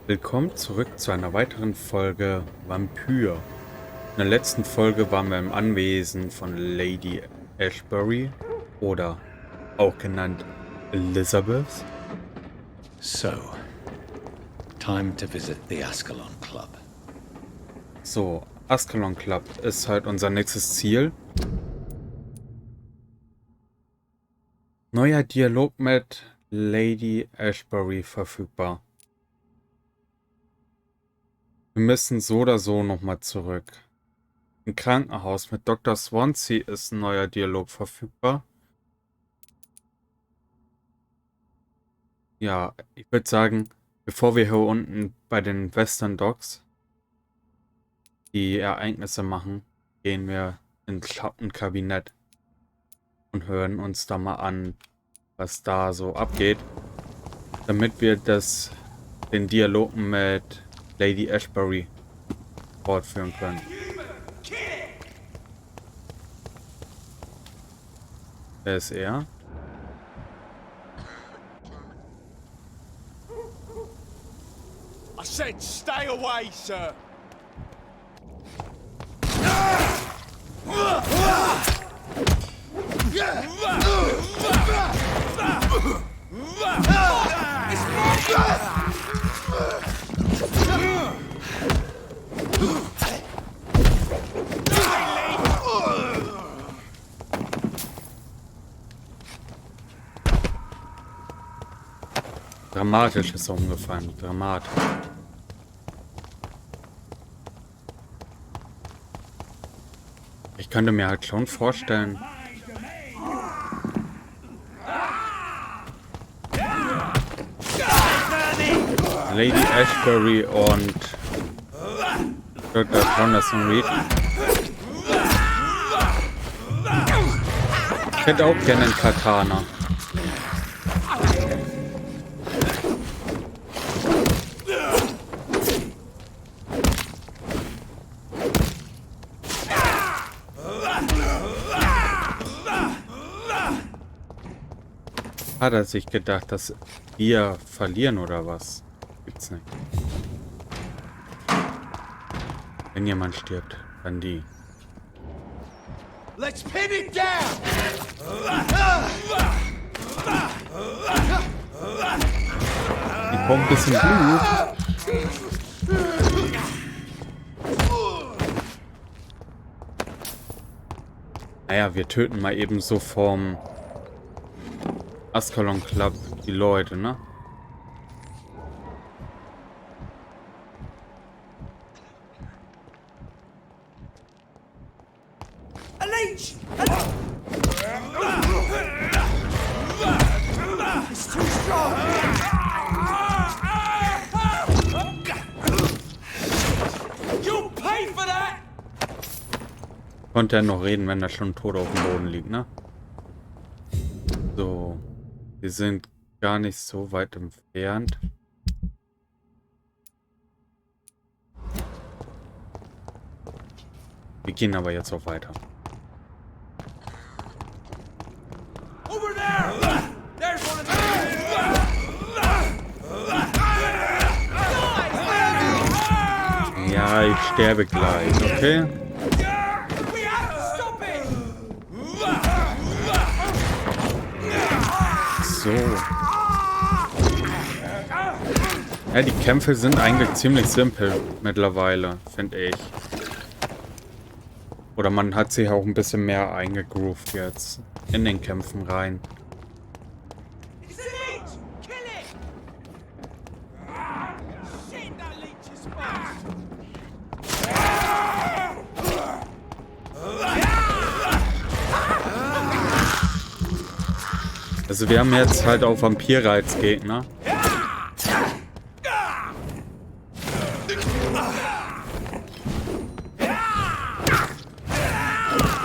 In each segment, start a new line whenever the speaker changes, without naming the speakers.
Willkommen zurück zu einer weiteren Folge Vampyr. In der letzten Folge waren wir im Anwesen von Lady Ashbury oder auch genannt Elizabeth.
So, time to visit the Ascalon Club.
So, Ascalon Club ist halt unser nächstes Ziel. Neuer Dialog mit Lady Ashbury verfügbar. Wir müssen so oder so nochmal zurück. Im Krankenhaus mit Dr. Swansea ist ein neuer Dialog verfügbar. Ja, ich würde sagen, bevor wir hier unten bei den Western Docks die Ereignisse machen, gehen wir ins Kabinett und hören uns da mal an, was da so abgeht, damit wir den Dialog mit Lady Ashbury fortführen können. Wer ist er?
I said stay away, sir.
Dramatisch ist er umgefallen. Dramatisch. Ich könnte mir halt schon vorstellen, Lady Ashbury und Dr. Jonathan Reid. Ich hätte auch gerne einen Katana. Hat er sich gedacht, dass wir verlieren oder was? Gibt's nicht. Wenn jemand stirbt, dann die.
Let's pin it down.
Ich brauche ein bisschen Blut. Naja, wir töten mal eben so vom Ascalon Club die Leute, ne?
It's too strong. You'll pay for that.
Konnte er noch reden, wenn er schon tot auf dem Boden liegt, ne? So. Wir sind gar nicht so weit entfernt. Wir gehen aber jetzt auch weiter.
Over there. There's one of them.
Ja, ich sterbe gleich, okay?
We have to stop it.
So. Ja, die Kämpfe sind eigentlich ziemlich simpel mittlerweile, finde ich. Oder man hat sich auch ein bisschen mehr eingegroovt jetzt in den Kämpfen rein.
It's a leech. Kill it. Shit, that leech is fast.
Also wir haben jetzt halt auch Vampyr als Gegner.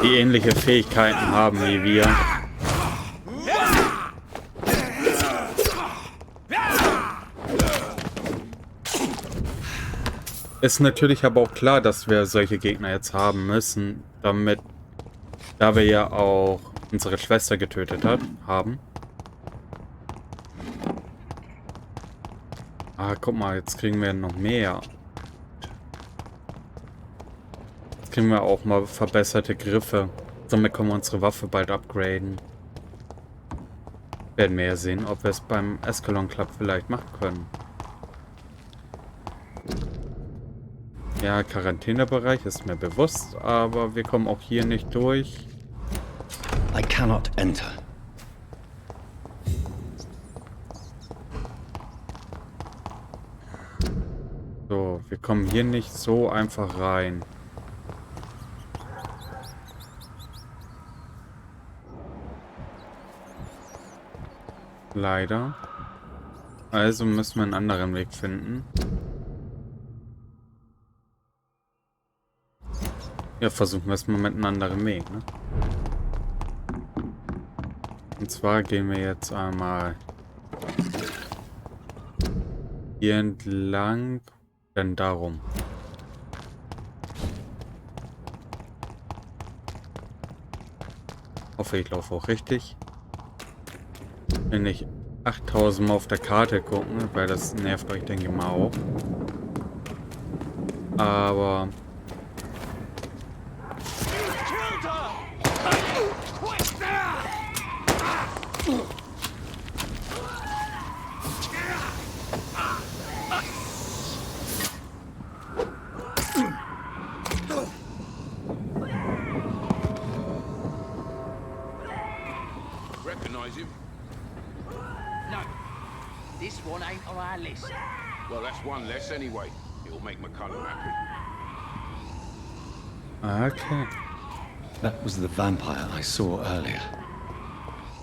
Die ähnliche Fähigkeiten haben wie wir. Ist natürlich aber auch klar, dass wir solche Gegner jetzt haben müssen, da wir ja auch unsere Schwester getötet haben. Ah, guck mal, jetzt kriegen wir noch mehr. Jetzt kriegen wir auch mal verbesserte Griffe. Somit können wir unsere Waffe bald upgraden. Werden wir ja sehen, ob wir es beim Ascalon Club vielleicht machen können. Ja, Quarantänebereich ist mir bewusst, aber wir kommen auch hier nicht durch.
I cannot enter.
So, wir kommen hier nicht so einfach rein. Leider. Also müssen wir einen anderen Weg finden. Ja, versuchen wir es mal mit einem anderen Weg, ne? Und zwar gehen wir jetzt einmal hier entlang, dann darum. Hoffe, ich laufe auch richtig. Wenn ich 8000 Mal auf der Karte gucken, weil das nervt euch, denke ich mal, auch. Aber
Recognize him?
No, this one ain't on our list.
Well, that's one less anyway. It'll make McCullum happy.
okay.
That was the vampire I saw earlier.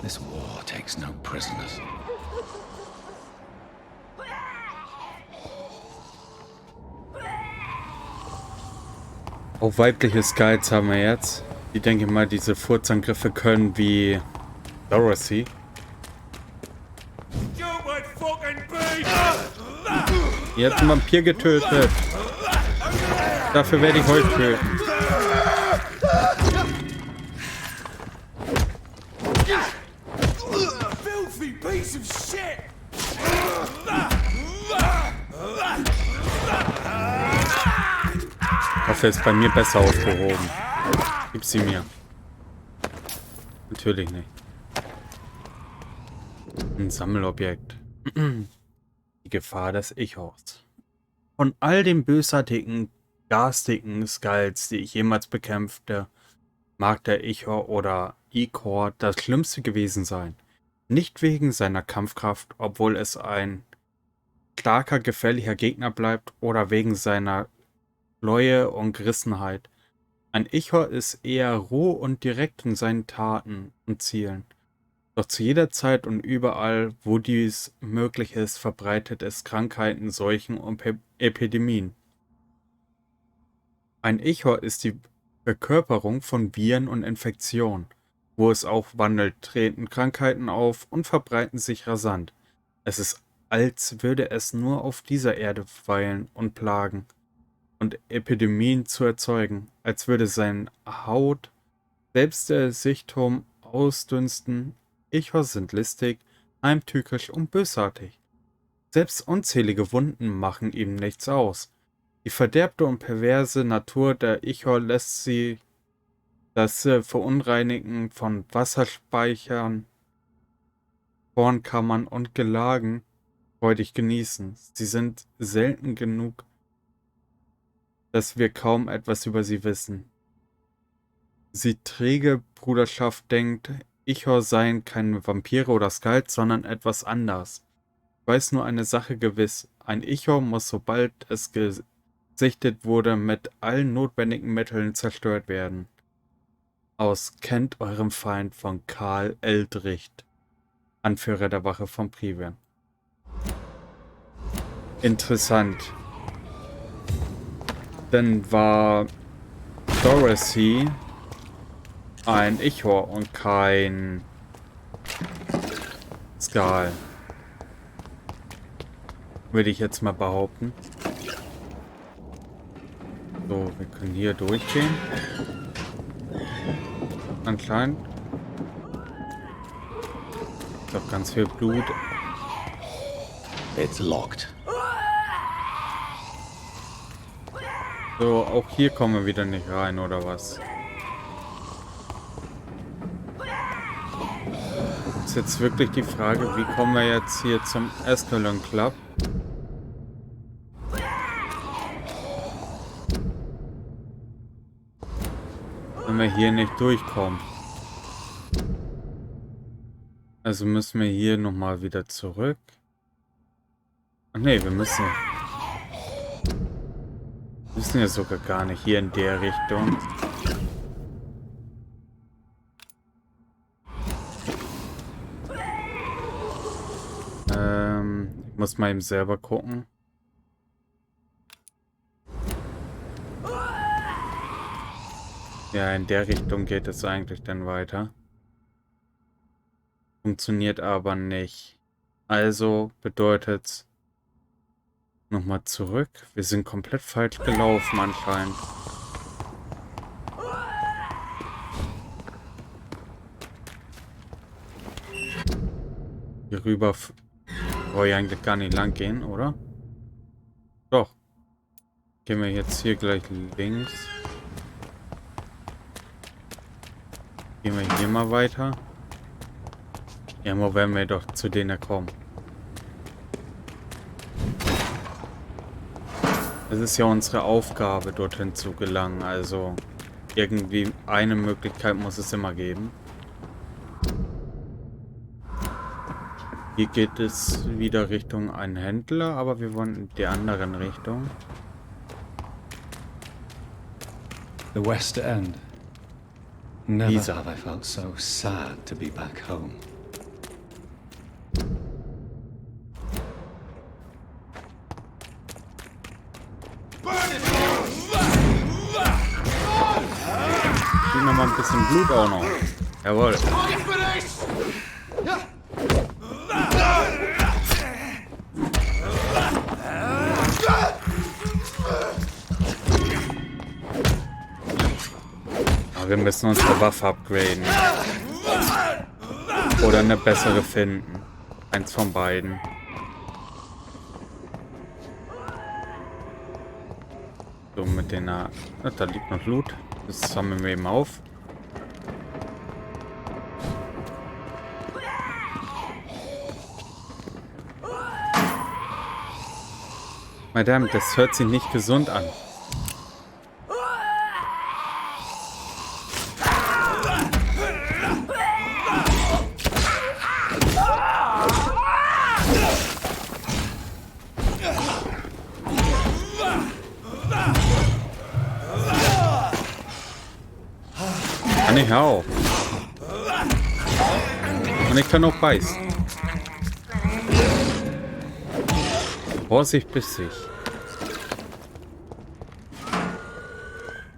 This war takes no prisoners.
Auch weibliche Skyles haben wir jetzt. Ich denke mal, diese Furzangriffe können wie Dorothy. Ihr habt einen Vampir getötet. Dafür werde ich euch töten.
Filthy piece of shit!
Dafür ist bei mir besser aufgehoben. Gib sie mir. Natürlich nicht. Ein Sammelobjekt. Die Gefahr des Ichors. Von all den bösartigen, garstigen Skulls, die ich jemals bekämpfte, mag der Ichor oder Ichor das Schlimmste gewesen sein. Nicht wegen seiner Kampfkraft, obwohl es ein starker, gefährlicher Gegner bleibt, oder wegen seiner Reue und Gerissenheit. Ein Ichor ist eher roh und direkt in seinen Taten und Zielen. Doch zu jeder Zeit und überall, wo dies möglich ist, verbreitet es Krankheiten, Seuchen und Epidemien. Ein Ichor ist die Verkörperung von Viren und Infektionen. Wo es auch wandelt, treten Krankheiten auf und verbreiten sich rasant. Es ist, als würde es nur auf dieser Erde weilen und plagen und Epidemien zu erzeugen, als würde sein Haut selbst der Sichtturm ausdünsten. Ichor sind listig, heimtückisch und bösartig. Selbst unzählige Wunden machen ihm nichts aus. Die verderbte und perverse Natur der Ichor lässt sie das Verunreinigen von Wasserspeichern, Kornkammern und Gelagen freudig genießen. Sie sind selten genug, dass wir kaum etwas über sie wissen. Sie träge Bruderschaft denkt, Ichor seien keine Vampire oder Skulls, sondern etwas anderes. Ich weiß nur eine Sache gewiss. Ein Ichor muss, sobald es gesichtet wurde, mit allen notwendigen Mitteln zerstört werden. Aus Kennt eurem Feind von Karl Eldricht, Anführer der Wache von Priven. Interessant. Dann war Dorothy ein Ichor und kein Skal. Würde ich jetzt mal behaupten. So, wir können hier durchgehen. Anscheinend. Doch ganz viel Blut.
It's locked.
So, auch hier kommen wir wieder nicht rein, oder was? Ist jetzt wirklich die Frage, wie kommen wir jetzt hier zum Escalon Club? Wenn wir hier nicht durchkommen. Also müssen wir hier nochmal wieder zurück. Ach nee, wir müssen ja sogar gar nicht hier in der Richtung. Ich muss mal eben selber gucken. Ja, in der Richtung geht es eigentlich dann weiter. Funktioniert aber nicht. Also bedeutet nochmal zurück. Wir sind komplett falsch gelaufen anscheinend. Hier rüber wollte ich eigentlich gar nicht lang gehen, oder? Doch. Gehen wir jetzt hier gleich links. Gehen wir hier mal weiter. Irgendwo werden wir doch zu denen kommen. Es ist ja unsere Aufgabe, dorthin zu gelangen. Also irgendwie eine Möglichkeit muss es immer geben. Hier geht es wieder Richtung einen Händler, aber wir wollen in die anderen Richtung.
The West End. Never
Lisa.
have I felt so sad to be back home.
Sieht noch mal ein bisschen Blut auch noch. Jawohl. Aber wir müssen unsere Waffe upgraden. Oder eine bessere finden. Eins von beiden. So, mit den... Da liegt noch Loot. Das sammeln wir eben auf. Madame, das hört sich nicht gesund an. Kann ich auch. Und ich kann auch beißen. Vorsicht bis sich.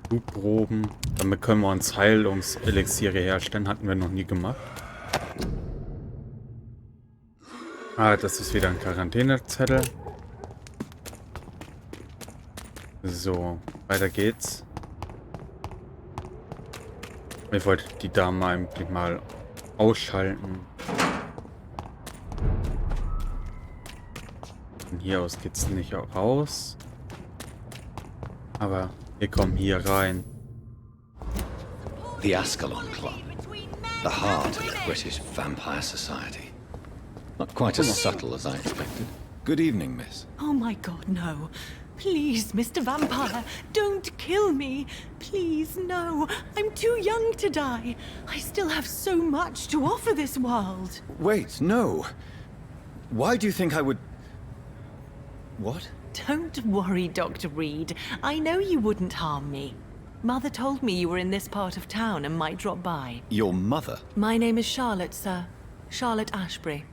Blutproben. Damit können wir uns Heilungselixiere herstellen. Hatten wir noch nie gemacht. Ah, das ist wieder ein Quarantänezettel. So, weiter geht's. Ich wollte die Dame eigentlich mal ausschalten. Von hier aus geht's nicht raus. Aber wir kommen hier rein.
The Ascalon Club. The heart of the British Vampire Society. Not quite as subtle as I expected. Good evening, miss.
Oh my God, no. Please, Mr. Vampire, don't kill me. Please, no. I'm too young to die. I still have so much to offer this world.
Wait, no. Why do you think I would... What?
Don't worry, Dr. Reid. I know you wouldn't harm me. Mother told me you were in this part of town and might drop by.
Your mother?
My name is Charlotte, sir. Charlotte Ashbury.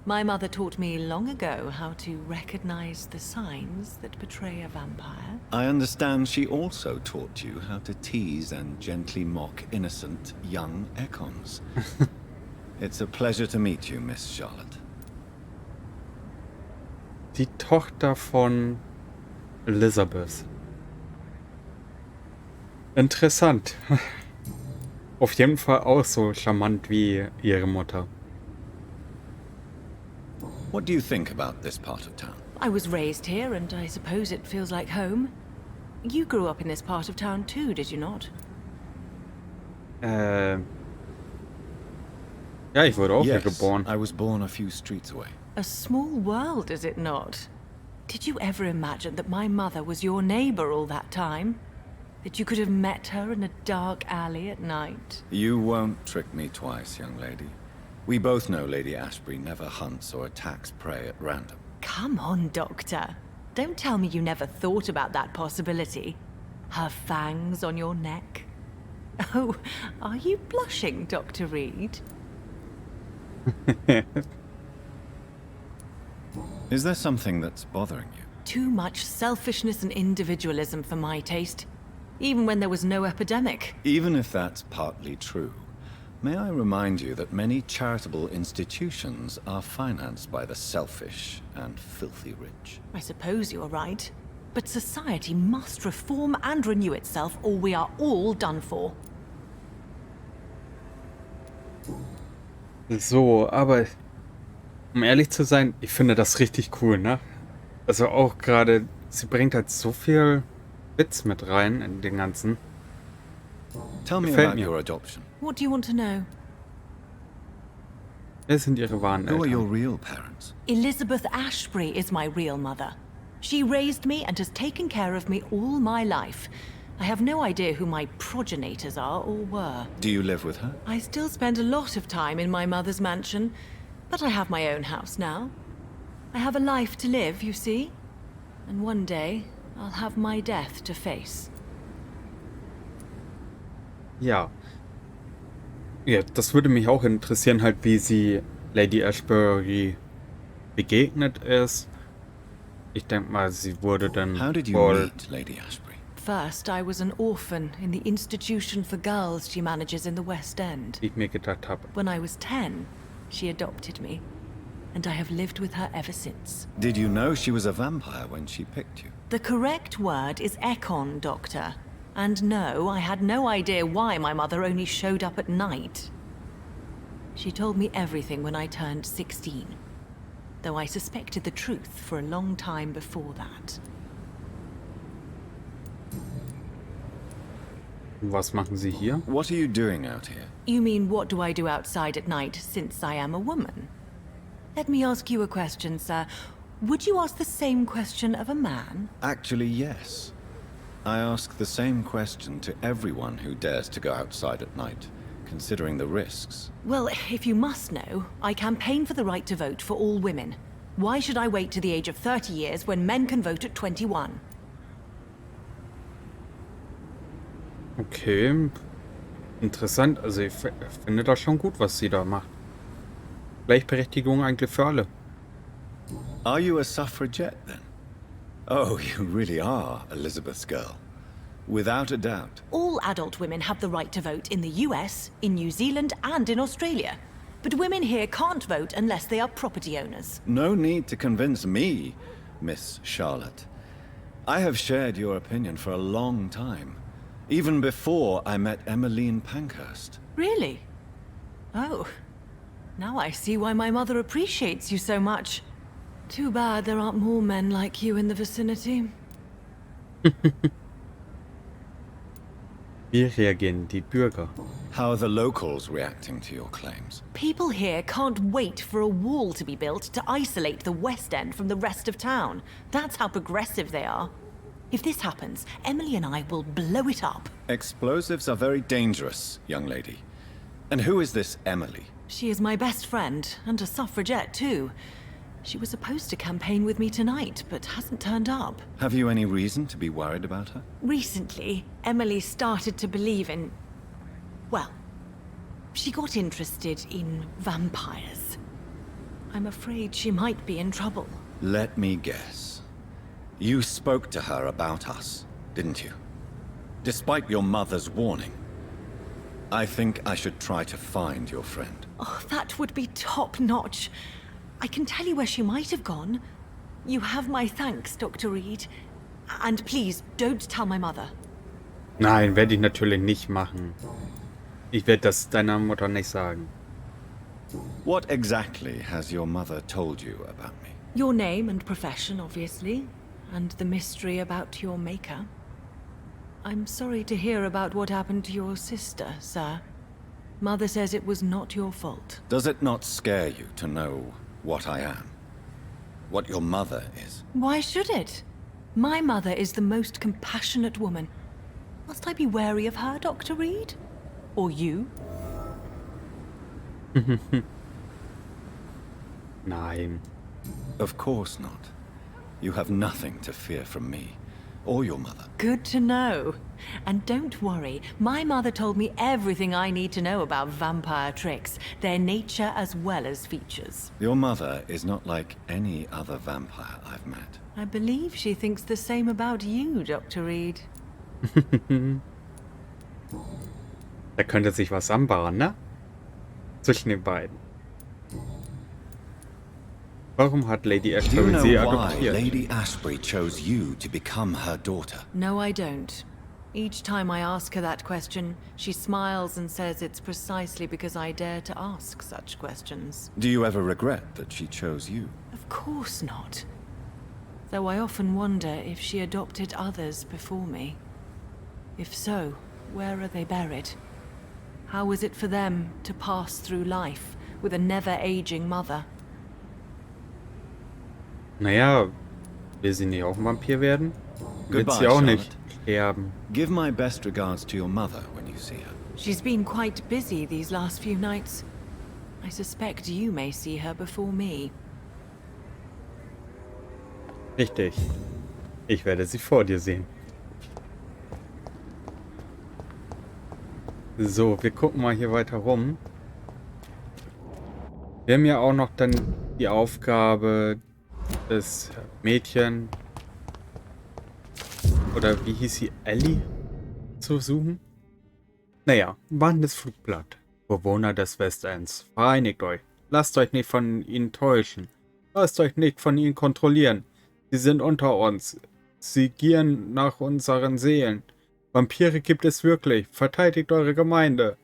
My mother taught me long ago how to recognize the signs that betray a vampire.
I understand she also taught you how to tease and gently mock innocent young econs. It's a pleasure to meet you, Miss Charlotte.
Die Tochter von Elizabeth. Interessant. Auf jeden Fall auch so charmant wie ihre Mutter.
What do you think about this part of town?
I was raised here and I suppose it feels like home. You grew up in this part of town too, did you not?
Ja, ich wurde auch hier
Yes,
geboren.
I was born a few streets away.
A small world, is it not? Did you ever imagine that my mother was your neighbor all that time? That you could have met her in a dark alley at night?
You won't trick me twice, young lady. We both know Lady Ashbury never hunts or attacks prey at random.
Come on, Doctor. Don't tell me you never thought about that possibility. Her fangs on your neck. Oh, are you blushing, Dr. Reid?
Is there something that's bothering you?
Too much selfishness and individualism for my taste. Even when there was no epidemic.
Even if that's partly true, may I remind you that many charitable institutions are financed by the selfish and filthy rich?
I suppose you're right. But society must reform and renew itself, or we are all done for.
So, aber um ehrlich zu sein, ich finde das richtig cool, ne? Also auch gerade, sie bringt halt so viel Witz mit rein in den ganzen.
Tell me
Gefällt
about
mir.
your adoption.
What do you want to know?
Wer sind ihre wahren
Who are your
Eltern?
real parents?
Elizabeth Ashbury is my real mother. She raised me and has taken care of me all my life. I have no idea who my progenitors are or were.
Do you live with her?
I still spend a lot of time in my mother's mansion, but I have my own house now. I have a life to live, you see. And one day, I'll have my death to face.
Ja. Ja, das würde mich auch interessieren, halt wie sie Lady Ashbury begegnet ist. Ich denke mal, sie wurde dann
How did you
wohl...
meet Lady Ashbury?
First, I was an orphan in the institution for girls she manages in the West End.
Wie ich mir gedacht habe.
When I was 10, she adopted me, and I have lived with her ever since.
Did you know she was a vampire when she picked you?
The correct word is Ekon, Doctor. And no, I had no idea why my mother only showed up at night. She told me everything when I turned 16, though I suspected the truth for a long time before that.
Was machen sie hier?
What are you doing out here?
You mean, what do I do outside at night since I am a woman? Let me ask you a question, sir. Would you ask the same question of a man?
Actually, yes. I ask the same question to everyone who dares to go outside at night, considering the risks.
Well, if you must know, I campaign for the right to vote for all women. Why should I wait to the age of 30 years when men can vote at 21?
Okay. Interessant. Also ich finde das schon gut, was sie da macht. Gleichberechtigung eigentlich für alle.
Are you a suffragette, then? Oh, you really are Elizabeth's girl. Without a doubt.
All adult women have the right to vote in the US, in New Zealand, and in Australia. But women here can't vote unless they are property owners.
No need to convince me, Miss Charlotte. I have shared your opinion for a long time. Even before I met Emmeline Pankhurst.
Really? Oh. Now I see why my mother appreciates you so much. Too bad there aren't more men like you in the vicinity.
Wie reagieren die Bürger?
How are the locals reacting to your claims?
People here can't wait for a wall to be built to isolate the West End from the rest of town. That's how progressive they are. If this happens, Emily and I will blow it up.
Explosives are very dangerous, young lady. And who is this Emily?
She is my best friend, and a suffragette too. She was supposed to campaign with me tonight, but hasn't turned up.
Have you any reason to be worried about her?
Recently, Emily started to believe in... well, she got interested in vampires. I'm afraid she might be in trouble.
Let me guess. You spoke to her about us, didn't you? Despite your mother's warning. I think I should try to find your friend.
Oh, that would be top-notch. I can tell you where she might have gone. You have my thanks, Dr. Reid. And please, don't tell my mother.
Nein, werde ich natürlich nicht machen. Ich werde das deiner Mutter nicht sagen.
What exactly has your mother told you about me?
Your name and profession, obviously. And the mystery about your maker. I'm sorry to hear about what happened to your sister, sir. Mother says it was not your fault.
Does it not scare you to know what I am? What your mother is?
Why should it? My mother is the most compassionate woman. Must I be wary of her, Dr. Reid? Or you?
Nein.
Of course not. You have nothing to fear from me, or your mother.
Good to know. And don't worry, my mother told me everything I need to know about vampire tricks, their nature as well as features.
Your mother is not like any other vampire I've met.
I believe she thinks the same about you, Dr. Reid.
Da könnte sich was anbahnen, ne? Zwischen den beiden. Warum hat Lady
Do you
Ashbury
know
sie
why
adoptiert?
Lady Ashbury chose you to become her daughter?
No, I don't. Each time I ask her that question, she smiles and says it's precisely because I dare to ask such questions.
Do you ever regret that she chose you?
Of course not. Though I often wonder if she adopted others before me. If so, where are they buried? How is it for them to pass through life with a never-aging mother?
Naja, will sie nicht auch ein Vampir werden? Wird
Goodbye,
sie auch
Charlotte.
nicht sterben.
Give my best regards to your mother when you see her.
She's been quite busy these last few nights. I suspect you may see her before me.
Richtig. Ich werde sie vor dir sehen. So, wir gucken mal hier weiter rum. Wir haben ja auch noch dann die Aufgabe, das Mädchen, oder wie hieß sie, Ellie, zu suchen. Naja, wandelndes Flugblatt. Bewohner des Westends, vereinigt euch. Lasst euch nicht von ihnen täuschen. Lasst euch nicht von ihnen kontrollieren. Sie sind unter uns. Sie gieren nach unseren Seelen. Vampire gibt es wirklich. Verteidigt eure Gemeinde.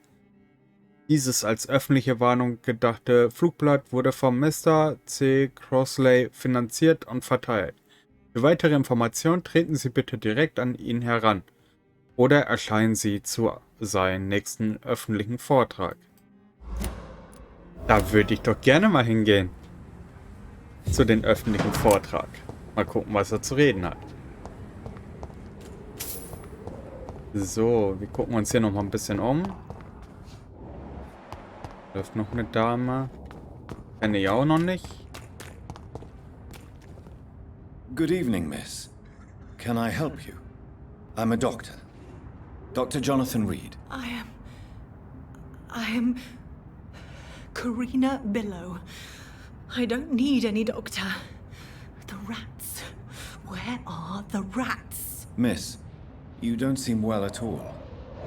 Dieses als öffentliche Warnung gedachte Flugblatt wurde vom Mr. C. Crossley finanziert und verteilt. Für weitere Informationen treten Sie bitte direkt an ihn heran oder erscheinen Sie zu seinem nächsten öffentlichen Vortrag. Da würde ich doch gerne mal hingehen. Zu den öffentlichen Vortrag. Mal gucken, was er zu reden hat. So, wir gucken uns hier noch mal ein bisschen um. Läuft noch eine Dame. Kenne ich auch noch nicht.
Good evening, miss. Can I help you? I'm a doctor. Dr. Jonathan Reid.
I am Karina Billow. I don't need any doctor. The rats. Where are the rats?
Miss, you don't seem well at all.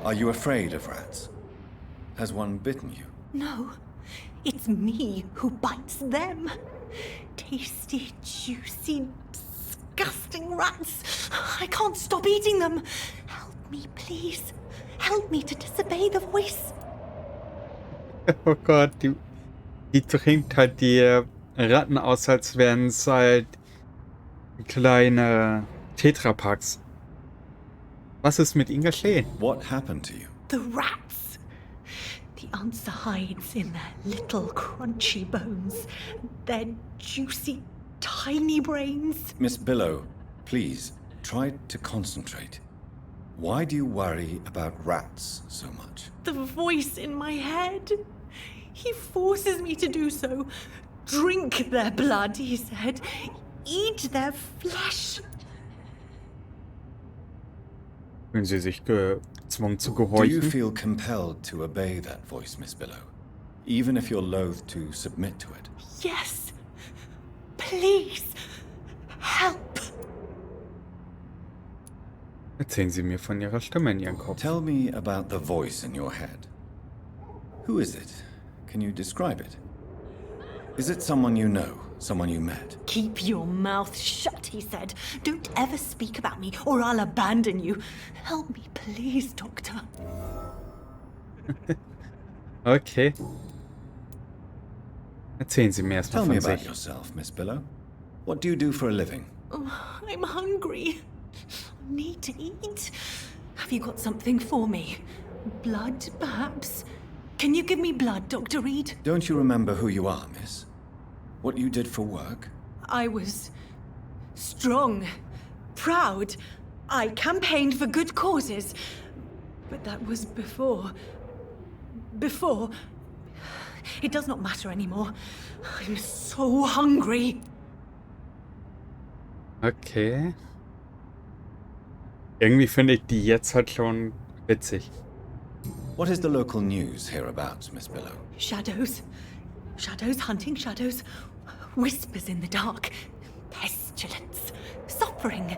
Are you afraid of rats? Has one bitten you?
No, it's me who bites them. Tasty, juicy, disgusting rats. I can't stop eating them. Help me, please. Help me to disobey the voice.
Oh Gott, die trinkt halt die Ratten aus, als wären es halt kleine Tetrapacks. Was ist mit ihnen geschehen?
What happened to you?
The rats. The answer hides in their little crunchy bones, their juicy, tiny brains.
Miss Billow, please, try to concentrate. Why do you worry about rats so much?
The voice in my head. He forces me to do so. Drink their blood, he said. Eat their flesh.
Fühlen Sie sich gezwungen zu
Do you
gehorchen?
feel compelled to obey that voice, Miss Billow? Even if you're loath to submit to it?
Yes. Please. Help.
Erzählen Sie mir von Ihrer Stimme in Ihrem Kopf.
Tell me about the voice in your head. Who is it? Can you describe it? Is it someone you know? Someone you met?
Keep your mouth shut, he said. Don't ever speak about me or I'll abandon you. Help me, please, Doctor.
Okay. Erzählen Sie mir erstmal
Tell me
von
about
sich.
yourself, Miss Billow. What do you do for a living?
Oh, I'm hungry. I need to eat. Have Have you got something for me? Blood, perhaps? Can you give me blood, Dr. Reid?
Don't you remember who you are, miss? What you did for work?
I was strong, proud. I campaigned for good causes. But that was before. Before. It does not matter anymore. I'm so hungry.
Okay. Irgendwie finde ich die jetzt halt schon witzig.
What is the local news hereabouts, Miss Billow?
Shadows. Shadows hunting shadows. Whispers in the dark. Pestilence. Suffering.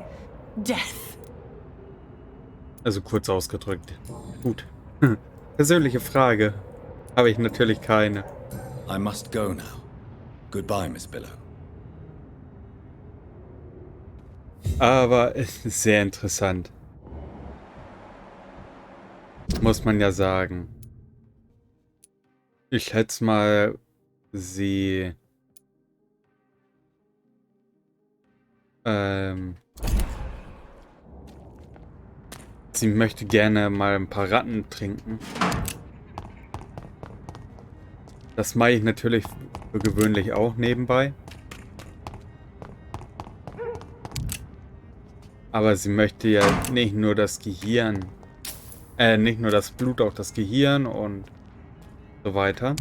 Death.
Also kurz ausgedrückt. Gut. Persönliche Frage. Habe ich natürlich keine.
I must go now. Goodbye, Miss Billow.
Aber es ist sehr interessant. Muss man ja sagen. Ich schätze mal, sie sie möchte gerne mal ein paar Ratten trinken. Das mache ich natürlich für gewöhnlich auch nebenbei. Aber sie möchte ja nicht nur das Gehirn, nicht nur das Blut, auch das Gehirn und so weiter.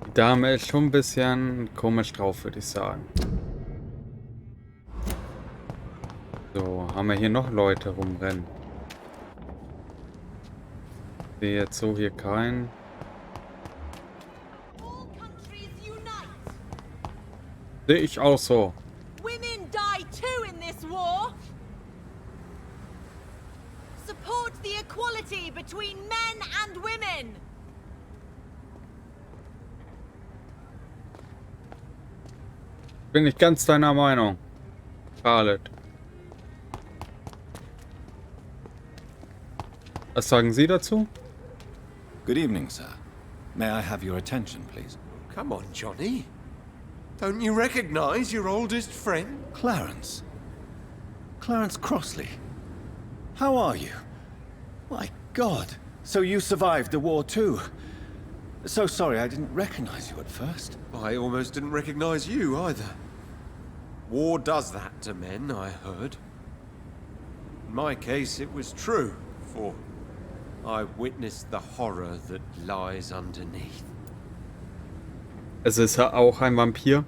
Die Dame ist schon ein bisschen komisch drauf, würde ich sagen. So, haben wir hier noch Leute rumrennen? Ich sehe jetzt so hier keinen. Sehe ich auch so.
Women die too in this war. Support the equality between men and women.
Bin ich ganz deiner Meinung, Charlotte. Was sagen Sie dazu?
Good evening, sir. May I have your attention, please?
Come on, Johnny. Don't you recognize your oldest friend?
Clarence. Clarence Crossley. How are you? My God. So you survived the war too. So sorry I didn't recognize you at first.
I almost didn't recognize you either. War does that to men, I heard. In my case, it was true, for I witnessed the horror that lies underneath.
Es ist ja auch ein Vampir.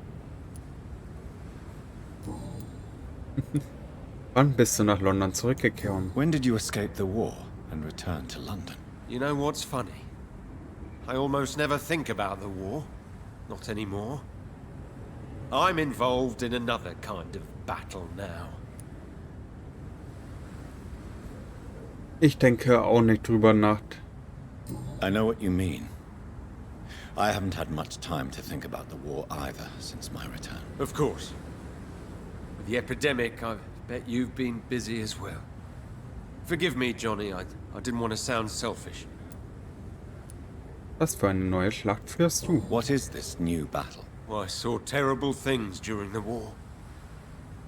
Wann bist du nach London zurückgekehrt?
When did you escape the war and return to London?
You know what's funny? I almost never think about the war. Not anymore. I'm involved in another kind of battle now.
Ich denke auch nicht drüber nach.
I know what you mean. I haven't had much time to think about the war either since my return.
Of course. With the epidemic, I bet you've been busy as well. Forgive me, Johnny, I didn't want to sound selfish.
Was für eine neue Schlacht führst du?
What is this new battle?
I saw terrible things during the war.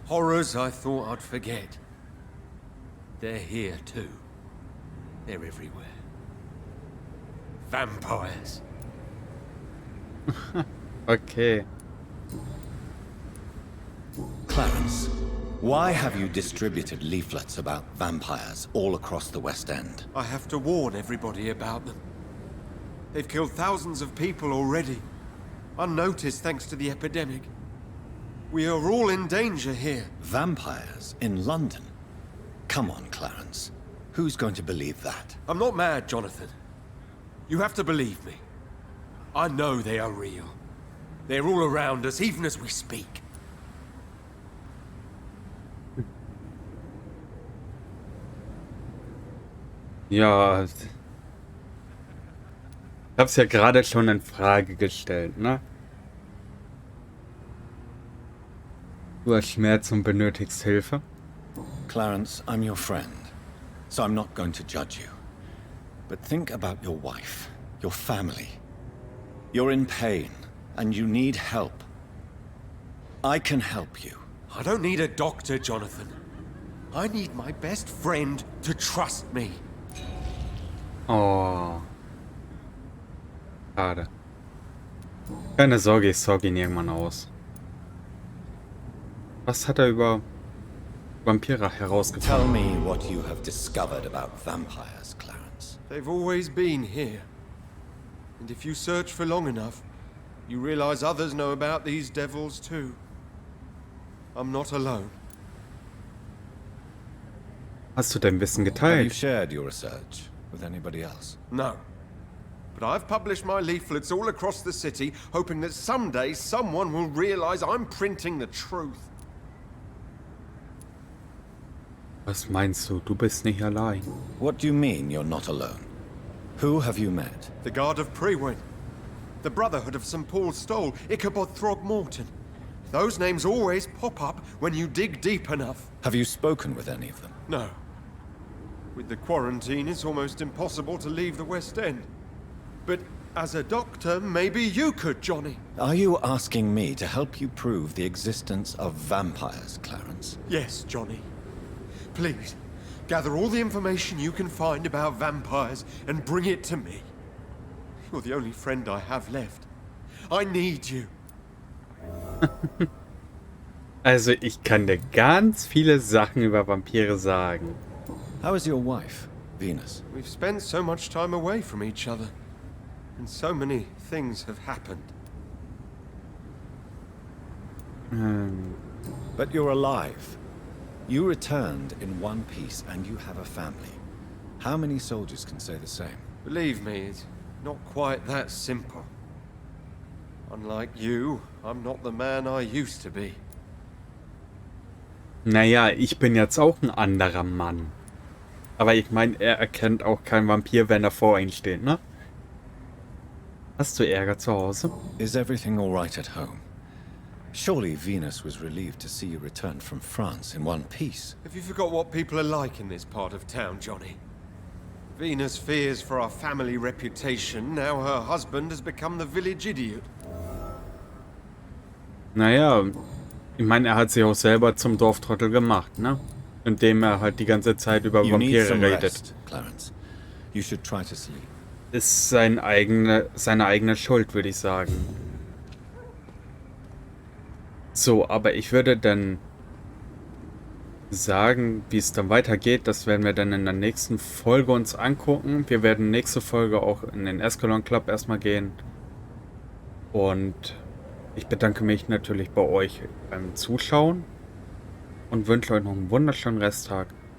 Horrors I thought I'd forget. They're here too. They're everywhere. Vampires.
Okay.
Clarence, why have you distributed leaflets about vampires all across the West End?
I have to warn everybody about them. They've killed thousands of people already. Unnoticed thanks to the epidemic. We are all in danger here.
Vampires in London? Come on, Clarence. Who's going to believe that?
I'm not mad, Jonathan. You have to believe me. I know they are real. They're all around us, even as we speak.
Ja. Ich hab's ja gerade schon in Frage gestellt, ne? Du hast Schmerz und benötigst Hilfe.
Clarence, I'm your friend, so I'm not going to judge you. But think about your wife, your family. You're in pain, and you need help. I can help you.
I don't need a doctor, Jonathan. I need my best friend to trust me.
Oh. Schade. Keine Sorge, ich sorge ihn irgendwann aus. Was hat er über Vampire
Tell
herausgefunden?
me what you have discovered about vampires, Clarence.
They've always been here. And if you search for long enough, you realize others know about these devils too. I'm not alone.
Hast du dein Wissen
Have you
geteilt?
shared your research with anybody else?
No. But I've published my leaflets all across the city, hoping that someday someone will realize I'm printing the truth.
Was meinst du? Du bist nicht allein.
What do you mean you're not alone? Who have you met?
The Guard of Prewin, the Brotherhood of St. Paul's Stole, Ichabod Throgmorton. Those names always pop up when you dig deep enough.
Have you spoken with any of them?
No. With the quarantine, it's almost impossible to leave the West End. But as a doctor, maybe you could, Johnny.
Are you asking me to help you prove the existence of vampires, Clarence?
Yes, Johnny. Please, gather all the information you can find about vampires and bring it to me. You're the only friend I have left. I need you.
Also ich kann dir ganz viele Sachen über Vampire sagen.
How is your wife, Venus?
We've spent so much time away from each other, and so many things have happened.
But you're alive. You returned in one piece and you have a family. How many soldiers can say the same?
Believe me, it's not quite that simple. Unlike you, I'm not the man I used to be.
Naja, ich bin jetzt auch ein anderer Mann. Aber ich meine, er erkennt auch keinen Vampir, wenn er vor ihm steht, ne? Hast du Ärger zu Hause?
Is everything all right at home? Surely Venus was relieved to see you return from France in one piece.
Have you forgot what people are like in this part of town, Johnny? Venus fears for our family reputation. Now her husband has become the village idiot.
Naja, ich meine, er hat sich auch selber zum Dorftrottel gemacht, ne? Indem er halt die ganze Zeit über
You need
Vampire
some
redet.
rest, Clarence. You should try to sleep.
Ist seine eigene Schuld, würde ich sagen. So, aber ich würde dann sagen, wie es dann weitergeht, das werden wir dann in der nächsten Folge uns angucken. Wir werden nächste Folge auch in den Escalon Club erstmal gehen. Und ich bedanke mich natürlich bei euch beim Zuschauen und wünsche euch noch einen wunderschönen Resttag.